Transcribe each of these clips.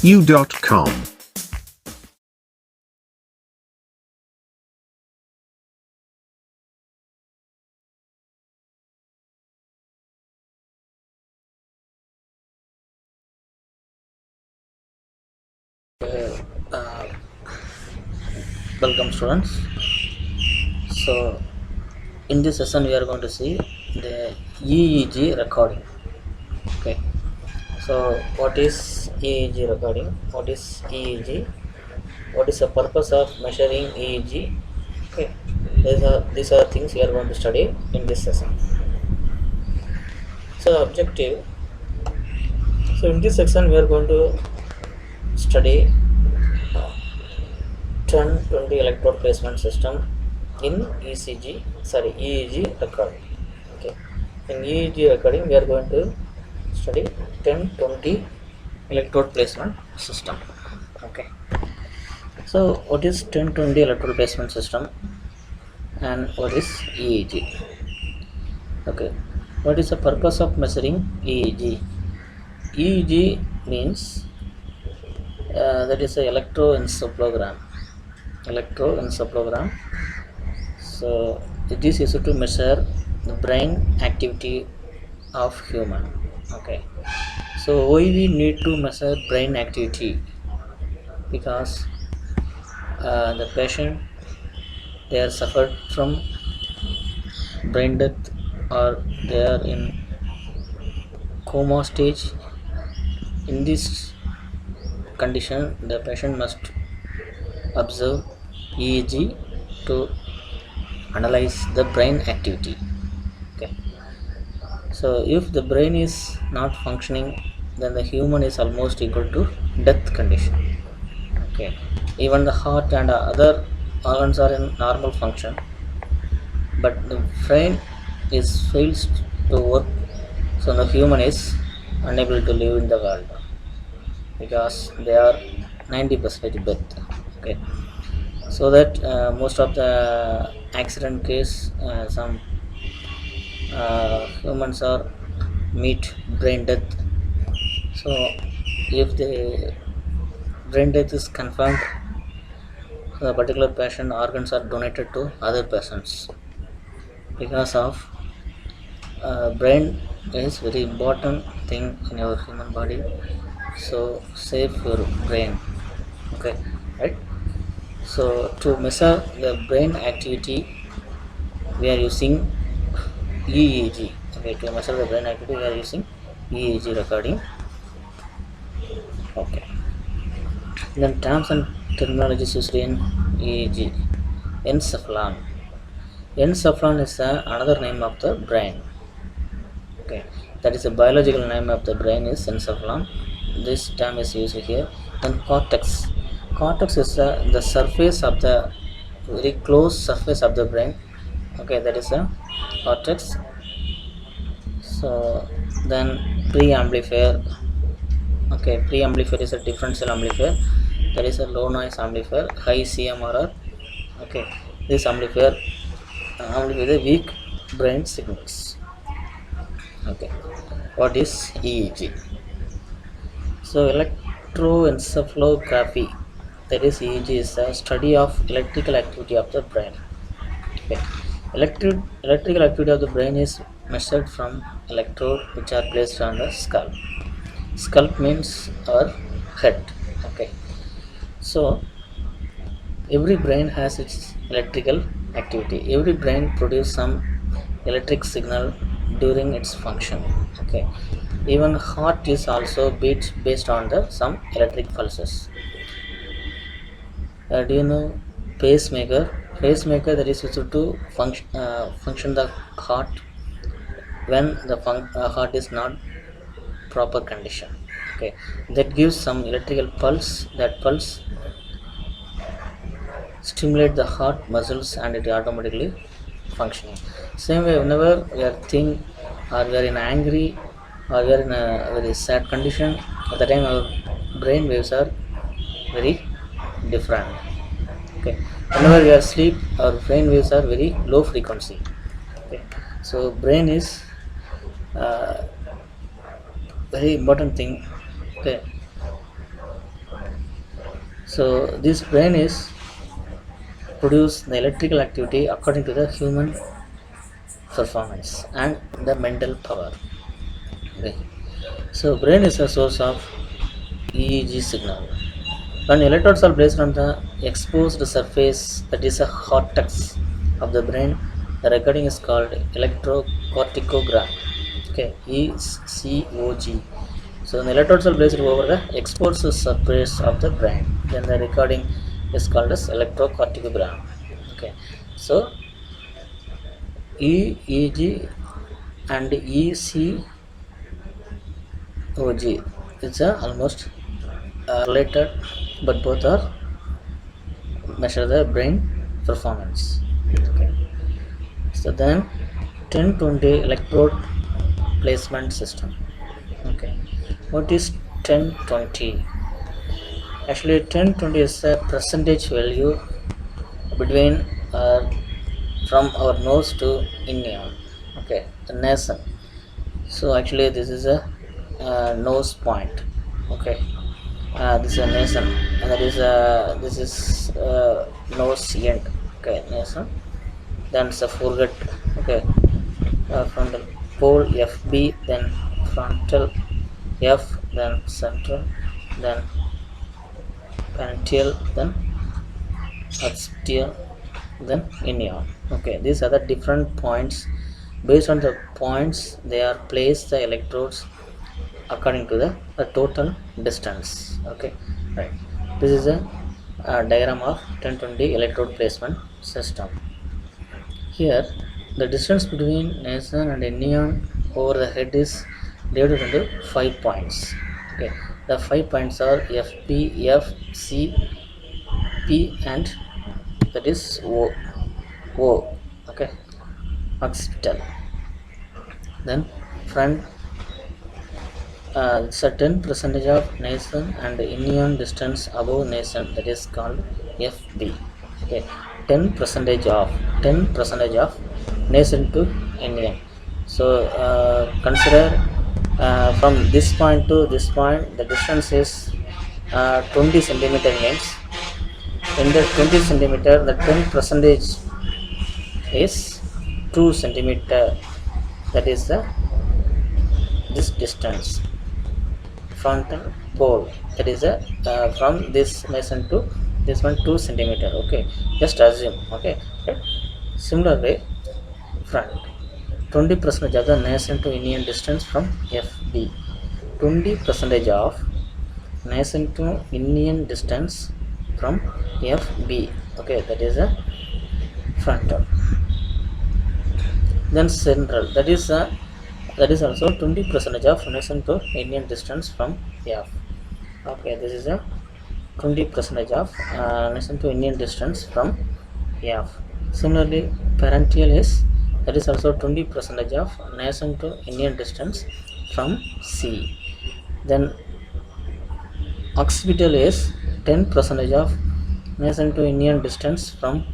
u.com. Uh, Welcome students. So in this session we are going to see the EEG recording. Okay. So what is EEG recording? What is EEG? What is the purpose of measuring EEG? Okay. These are things we are going to study in this session. So objective. So in this section we are going to study uh, 10-20 electrode placement system in EEG recording. Okay. In EEG recording, we are going to study 10-20 electrode placement system. Okay. So, what is 10-20 electrode placement system and what is EEG? Okay. What is the purpose of measuring EEG? EEG means that is a electroencephalogram. Electroencephalogram. So, it is used to measure the brain activity of human. Okay. So why we need to measure brain activity? Because the patient, they are suffered from brain death, or they are in coma stage. In this condition, the patient must observe EEG to analyze the brain activity. Okay. So if the brain is not functioning, then the human is almost equal to death condition. Okay. Even the heart and other organs are in normal function, but the brain is fails to work, so the human is unable to live in the world because they are 90% death. Okay. So that most of the accident case, some humans are meet brain death. So if the brain death is confirmed, the particular patient organs are donated to other persons. Because of brain is very important thing in your human body, so save your brain. Okay, right? So to measure the brain activity, we are using EEG. Okay, to measure the brain activity, we are using EEG recording. Okay, then terms and terminologies used in EEG. Encephalon. Encephalon is another name of the brain. Okay, that is a biological name of the brain is encephalon. This term is used here. Then cortex. Cortex is the surface of the very close surface of the brain. Okay, that is a cortex. So then preamplifier. Okay, preamplifier is a differential amplifier. That is a low noise amplifier, high CMRR. Okay, this amplifier amplifies the weak brain signals. Okay, what is EEG? So electroencephalography, that is EEG, is a study of electrical activity of the brain. Okay. Electrical activity of the brain is measured from electrode which are placed on the skull. Skull means our head. Okay. So every brain has its electrical activity. Every brain produces some electric signal during its function. Okay. Even heart is also beats based on the some electric pulses. Do you know pacemaker? Pacemaker that is used to function the heart when the heart is not proper condition. Okay, that gives some electrical pulse. That pulse stimulate the heart muscles and it automatically functioning. Same way, whenever we are think or we are in angry or we are in a very sad condition, at the time our brain waves are very different. Okay, whenever we are asleep, our brain waves are very low frequency. Okay, so brain is uh, very important thing. Okay, So this brain is produce the electrical activity according to the human performance and the mental power. Okay. So brain is a source of EEG signal. When electrodes are placed on the exposed surface, that is a cortex of the brain, the recording is called electrocorticogram. Okay, ECOG. So when the electrodes are placed over the exposed surface of the brain, then the recording is called as electrocorticogram. Okay, so EEG and ECOG, it's a almost related, but both are measure the brain performance. Okay. So then 1020 electrode placement system. Okay. What is 1020? Actually 1020 is a percentage value between from our nose to Indian. Okay, the nasal. So actually this is a nose point. Okay, this is a nasal, and that is this is nose end. Okay, nasal. Then it's a forehead. Okay, frontal pole FB, then frontal F, then central, then palatal, then occipital, then inion. Okay, these are the different points. Based on the points, they are placed the electrodes according to the total distance. Okay, right. This is a diagram of 1020 electrode placement system. Here, the distance between Nason and Enion over the head is divided into 5 points. Okay, the 5 points are FP, F, C, P, and that is O. O. Okay, occipital. Then front certain percentage of Nason and Enion distance above Nason, that is called FB. Okay, 10% of Nason to Enion. So consider from this point to this point, the distance is 20 centimeter means in the 20 centimeter, the 10 percentage is 2 centimeter. That is the this distance. Frontal pole, that is a from this mason to this one 2 centimeter. Okay, just assume. Okay, right. Similar way, front 20% of the nascent to Indian distance from FB. 20% of nascent to Indian distance from FB. Okay, that is a frontal. Then central, that is also 20% of nascent to Indian distance from F. Okay, this is a 20% of nascent to Indian distance from F. Similarly, parental is, that is also 20% of nascent to Indian distance from C. Then occipital is 10% of nascent to Indian distance from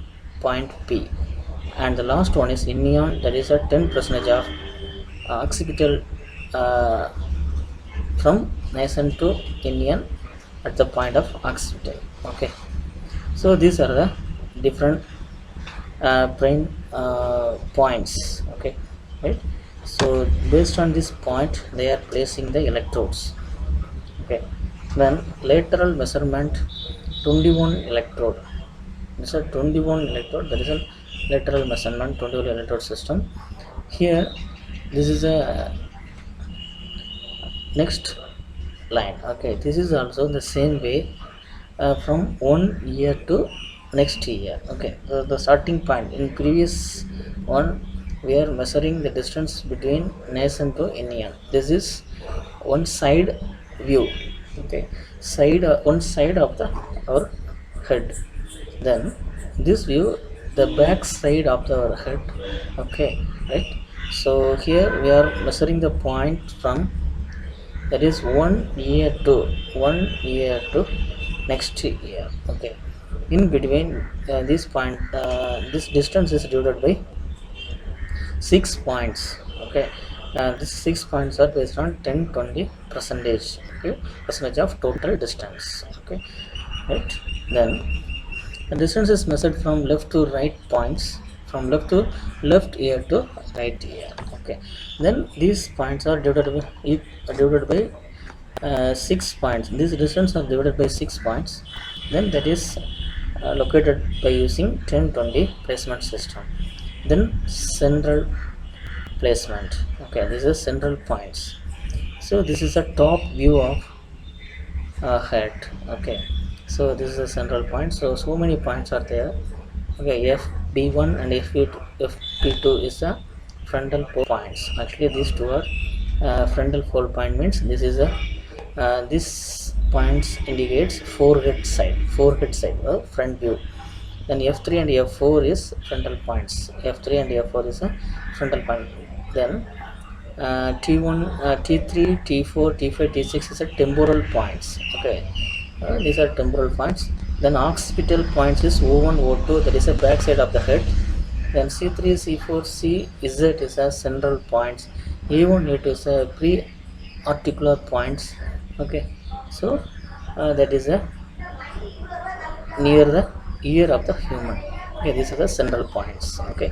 point P. And the last one is Indian, that is a 10% of occipital uh, from nascent to Indian at the point of occipital. Okay, so these are the different brain points. Okay, right. So based on this point, they are placing the electrodes. Okay, then lateral measurement, 21 electrode. This is a 21 electrode, that is a lateral measurement 21 electrode system. Here this is a next line. Okay, this is also the same way from one year to next year. Okay, the starting point in previous one, we are measuring the distance between nascent to Indian. This is one side view. Okay, one side of the our head. Then this view, the back side of our head. Okay, right. So here we are measuring the point from, that is one year to next year. Okay, in between this point, this distance is divided by 6 points. Okay, these 6 points are based on 10 20 percentage. Okay, percentage of total distance. Okay, right? Then the distance is measured from left to right points, from left to left ear to right ear. Okay, then these points are divided by 6 points. These distance are divided by 6 points. Then that is located by using 10-20 placement system. Then central placement. Okay, this is central points. So this is a top view of head. Okay, so this is a central point. So many points are there. Okay, fb1 and fp2 is the frontal pole points. Actually these two are frontal pole point, means this is a this points indicates forehead side front view. Then f3 and f4 is frontal points. F3 and f4 is a frontal point. Then T1, T3, T4, T5, T6 is a temporal points. Okay, these are temporal points. Then occipital points is O1, O2, that is a back side of the head. Then C3, C4, C, Z is a central points. A1, A2 is a pre-articular points. Okay, so that is a near the ear of the human. Okay, these are the central points. Okay,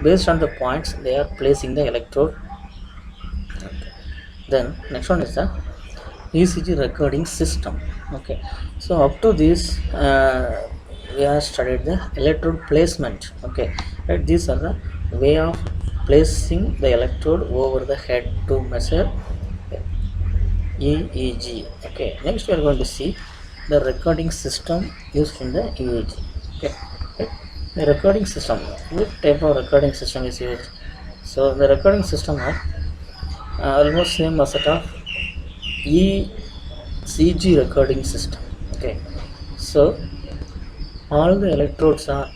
based on the points they are placing the electrode. Then next one is the ECG recording system. Okay, so up to this we have studied the electrode placement. Okay, right, these are the way of placing the electrode over the head to measure EEG. Okay, next we are going to see the recording system used in the EEG. Okay, right. The recording system, what type of recording system is used? So the recording system are almost same as set of ECG recording system. Okay, so all the electrodes are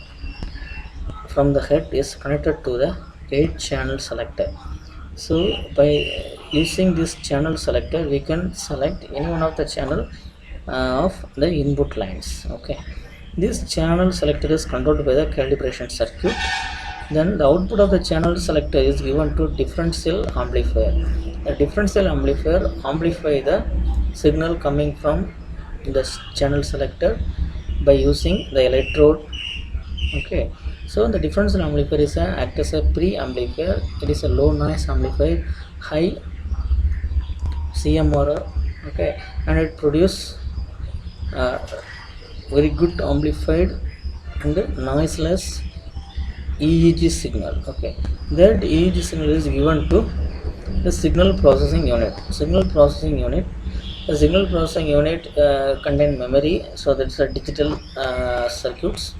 from the head is connected to the 8-channel selector. So by using this channel selector we can select any one of the channel of the input lines. Okay, this channel selector is controlled by the calibration circuit. Then the output of the channel selector is given to differential amplifier. The differential amplifier amplify the signal coming from the channel selector by using the electrode. Okay, so the differential amplifier is act as a pre-amplifier. It is a low noise amplifier, high CMRR. Okay, and it produce very good amplified and noiseless EEG signal. Okay, that EEG signal is given to the signal processing unit. The signal processing unit contain memory, so that's a digital circuits.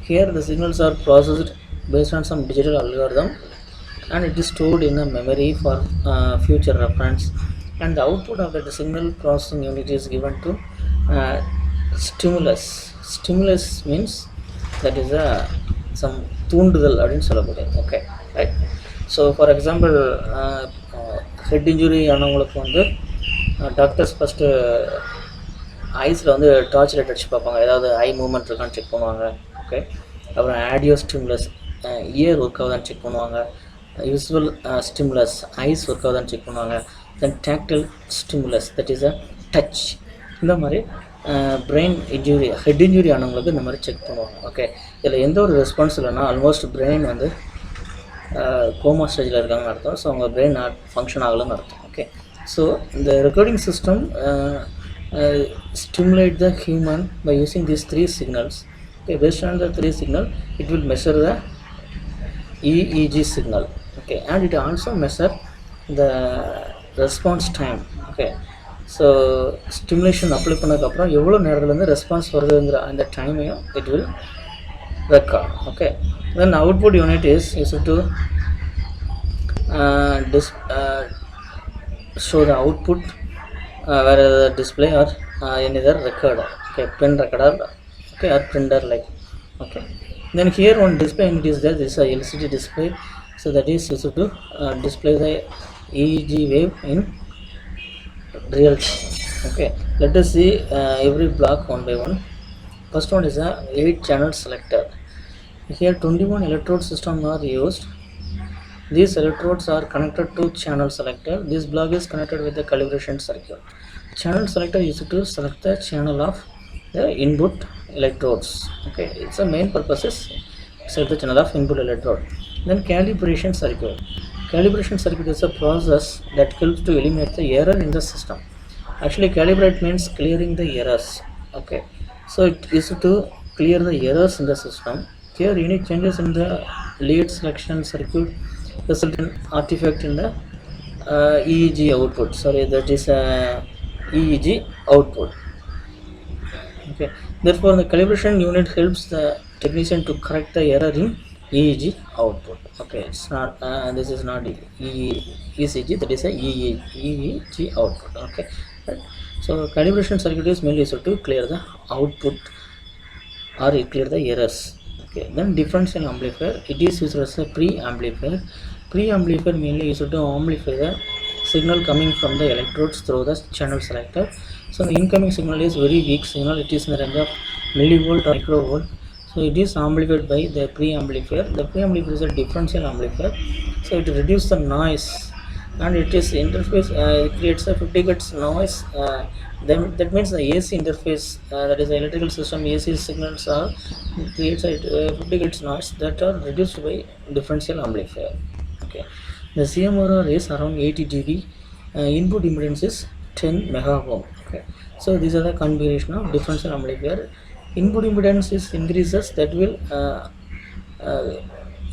Here the signals are processed based on some digital algorithm, and it is stored in a memory for future reference. And the output of the signal processing unit is given to uh, stimulus means that is a some தூண்டுதல் அப்படின்னு சொல்ல முடியும். Okay, right. So for example head injury ஆனவங்களுக்கு வந்து doctors first ஐஸில் வந்து torch light அடிச்சு பார்ப்பாங்க, ஏதாவது ஐ மூவ்மெண்ட் இருக்கான்னு செக் பண்ணுவாங்க. ஓகே, அப்புறம் ஆடியோ ஸ்டிமுலஸ் இயர் ஒர்க் ஆகுதான்னு செக் பண்ணுவாங்க, யூஸ்வல் ஸ்டிமுலஸ் ஐஸ் ஒர்க் ஆகுதான்னு செக் பண்ணுவாங்க, then tactile stimulus that is a touch. இந்த மாதிரி பிரெயின் இன்ஜுரி ஹெட் இன்ஜுரி ஆனவங்களுக்கு இந்த மாதிரி செக் பண்ணுவாங்க. ஓகே, இதில் எந்த ஒரு ரெஸ்பான்ஸ் இல்லைன்னா ஆல்மோஸ்ட் பிரெயின் வந்து கோமா ஸ்டேஜில் இருக்காங்கன்னு அர்த்தம். ஸோ அவங்க பிரெயின் நாட் ஃபங்க்ஷன் ஆகலன்னு அர்த்தம். ஓகே, ஸோ இந்த recording system stimulate the human by using these 3 signals. Okay, based on the 3 signal it will measure the EEG signal. Okay, and it also measure the response time. Okay, so stimulation apply பண்ணதுக்கு அப்புறம் எவ்வளோ நேரத்துல இருந்து response வருதுங்கிற அந்த டைமையும் it will record. Okay, then output unit is used to show the output where the display or any other recorder. Okay, pen recorder, okay, or printer like. Okay, then here one display unit is there. This is a LCD display, so that is used to display the EEG wave in real time. Okay, let us see every block one by one. First one is a 8-channel selector. Here 21 electrode systems are used. These electrodes are connected to channel selector. This block is connected with the calibration circuit. Channel selector is used to select the channel of the input electrodes. Okay, its the main purpose is set the channel of input electrode. Then calibration circuit. Calibration circuit is a process that helps to eliminate the error in the system. Actually, calibrate means clearing the errors. Okay, so it is to clear the errors in the system. Here, unique changes in the lead selection circuit result in artifact in the EEG output. Sorry, that is EEG output. Okay, therefore the calibration unit helps the technician to correct the error in EEG output. Okay, it's not this is not ECG, that is a EEG output. Okay, right. So calibration circuit is mainly used to clear the output or clear the errors. Okay, then differential amplifier, it is used as a pre-amplifier. Pre-amplifier mainly used to amplify the signal coming from the electrodes through the channel selector. So the incoming signal is very weak signal, it is in the range of millivolt or microvolt. So it is amplified by the pre-amplifier. The pre-amplifier is a differential amplifier, so it reduces the noise, and it is interface, it creates a 50 Hz noise. Then that means the AC interface, that is the electrical system AC signals are creates a 50 Hz noise that are reduced by differential amplifier. Okay, the CMRR is around 80 dB. Input impedance is 10 mega ohm. Okay, so these are the configuration of differential amplifier. Input impedance is increases, that will uh,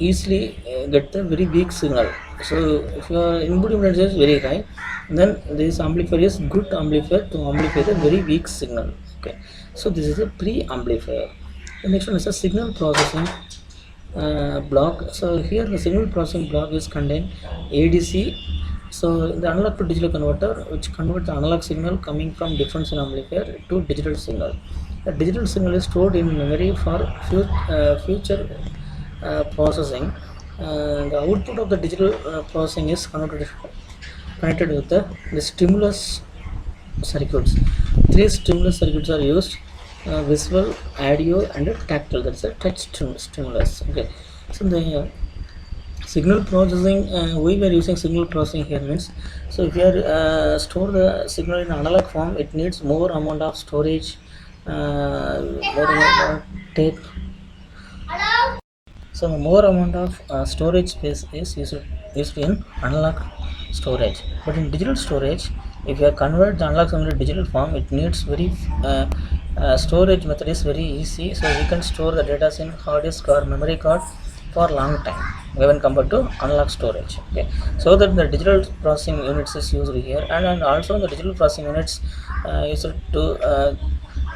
easily get the very weak signal. So if your input impedance is very high, then this amplifier is good amplifier to amplify the very weak signal. Okay, so this is a pre-amplifier. The next one is a signal processing block. So here the signal processing block is contain ADC. So the analog to digital converter, which convert the analog signal coming from differential amplifier to digital signal. The digital signal is stored in memory for future processing. The output of the digital processing is connected with the stimulus circuits. Three stimulus circuits are used: visual, audio, and tactile. That's a touch stimulus. Okay, so the signal processing, we were using signal processing here means, so if you are store the signal in analog form, it needs more amount of storage, more amount of tape. So the more amount of storage space is used in analog storage. But in digital storage, if you convert the analog signal to digital form, it needs very storage method is very easy. So we can store the data in hard disk or memory card for long time when compared to analog storage. Okay, so that the digital processing units is used here, and also the digital processing units used to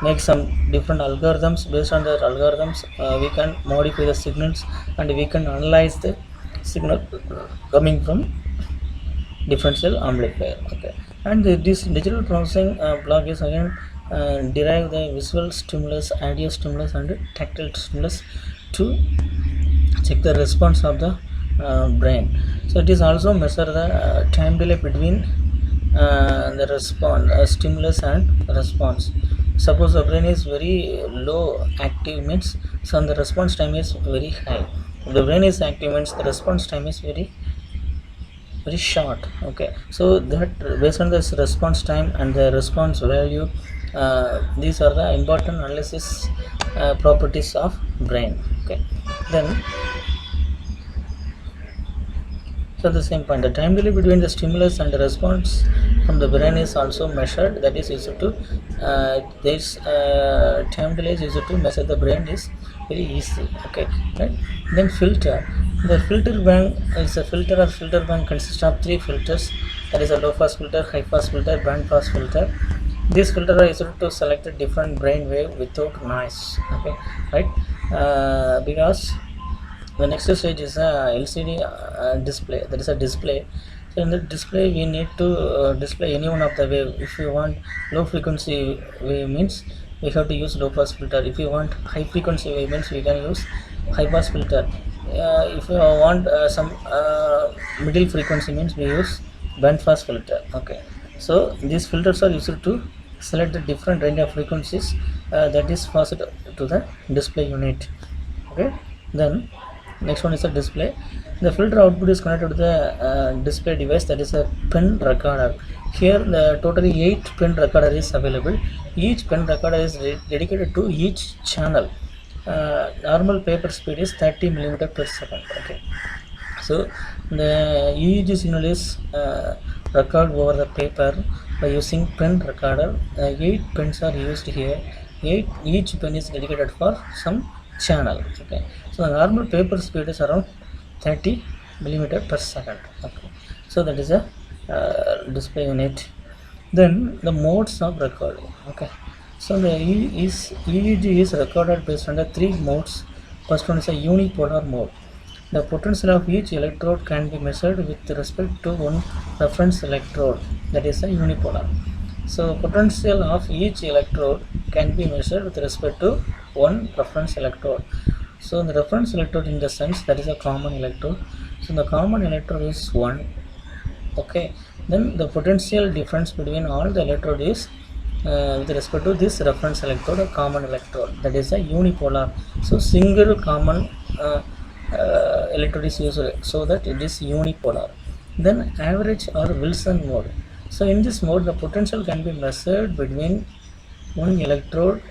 make some different algorithms. Based on the algorithms, we can modify the signals, and we can analyze the signal coming from differential amplifier. Okay, and this digital processing block is again derive the visual stimulus, audio stimulus, and tactile stimulus to check the response of the brain. So it is also measure the time delay between the response stimulus and response. Suppose the brain is very low active means, so the response time is very high. If the brain is active means the response time is very short. Okay, so that based on this response time and the response value, these are the important analysis properties of brain. Okay, then so the same point, the time delay between the stimulus and the response from the brain is also measured. That is used to this time delay is used to measure the brain is very easy. Okay, right. Then filter. The filter bank is a filter, or filter bank consists of three filters. That is a low pass filter, high pass filter, band pass filter. These filters are used to select a different brain wave without noise. Okay, right. Because the next stage is a LCD display. That is a display. So in the display, we need to display any one of the wave. If you want low frequency wave means we have to use low pass filter. If you want high frequency wave means we can use high pass filter. If you want some middle frequency means we use band pass filter. Okay, so these filters are used to select the different range of frequencies that is passed to the display unit. Okay, then Next one is a display. The filter output is connected to the display device, that is a pen recorder. Here the totally 8 pen recorder is available. Each pen recorder is dedicated to each channel. Normal paper speed is 30 millimeter per second. Okay, so the EEG signal is recorded over the paper by using pen recorder. 8 pens are used here. Each pen is dedicated for some channel. Okay, so the normal paper speed is around 30 millimeter per second. Okay, so that is a display unit. Then the modes of recording. Okay, so the EEG is recorded based on the 3 modes. First one is a unipolar mode. The potential of each electrode can be measured with respect to one reference electrode, that is a unipolar. So potential of each electrode can be measured with respect to one reference electrode. So the reference electrode in the sense that is a common electrode. So the common electrode is 1. Okay, then the potential difference between all the electrode is with respect to this reference electrode or common electrode, that is a unipolar. So single common electrode is used, so that it is unipolar. Then average or Wilson mode. So in this mode the potential can be measured between one electrode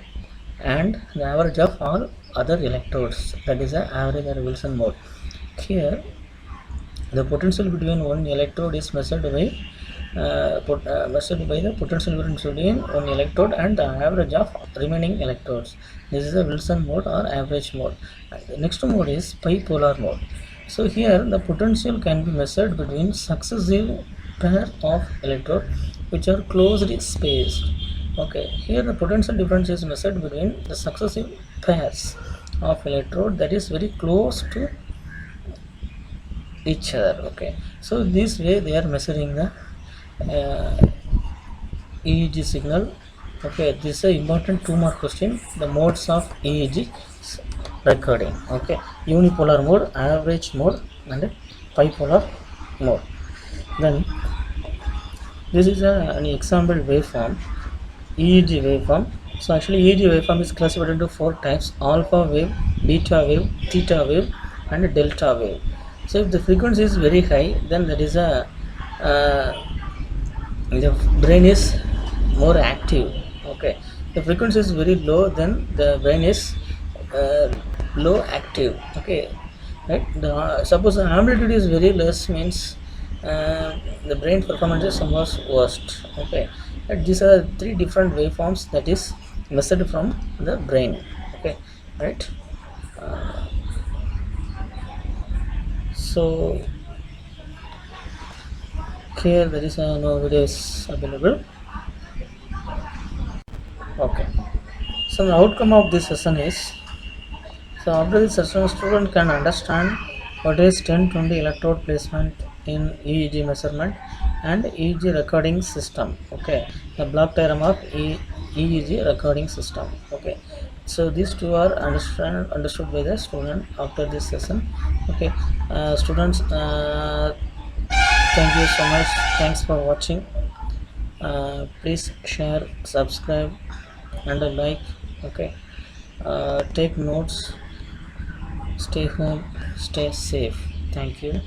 and the average of all other electrodes, that is a average or Wilson mode. Here the potential between one electrode is measured by the potential difference between one electrode and the average of remaining electrodes. This is a Wilson mode or average mode. The next mode is bipolar mode. So here the potential can be measured between successive pair of electrodes which are closely spaced. Okay, here the potential difference is measured between the successive pairs of electrode that is very close to each other. Okay, so this way they are measuring the EEG signal. Okay, this is a important 2 mark question. The modes of EEG recording. Okay, unipolar mode, average mode, and bipolar mode. Then this is an example waveform, EEG waveform. So actually EEG waveform is classified into 4 types: alpha wave, beta wave, theta wave, and delta wave. So if the frequency is very high, then that is a the brain is more active. Okay, the frequency is very low, then the brain is low active. Okay, right. Suppose the amplitude is very less, means the brain performance is somewhat worst. Okay, right. These are 3 different waveforms that is measured from the brain. Okay, right. So here there is no videos available. Okay, so the outcome of this session is, so after this session student can understand what is 10-20 electrode placement in EEG measurement and EEG recording system. Okay, the block diagram of EEG recording system. Okay, so these two are understood by the student after this session. Okay, students, thank you so much, thanks for watching. Please share, subscribe, and a like. Okay, take notes, stay home, stay safe. Thank you.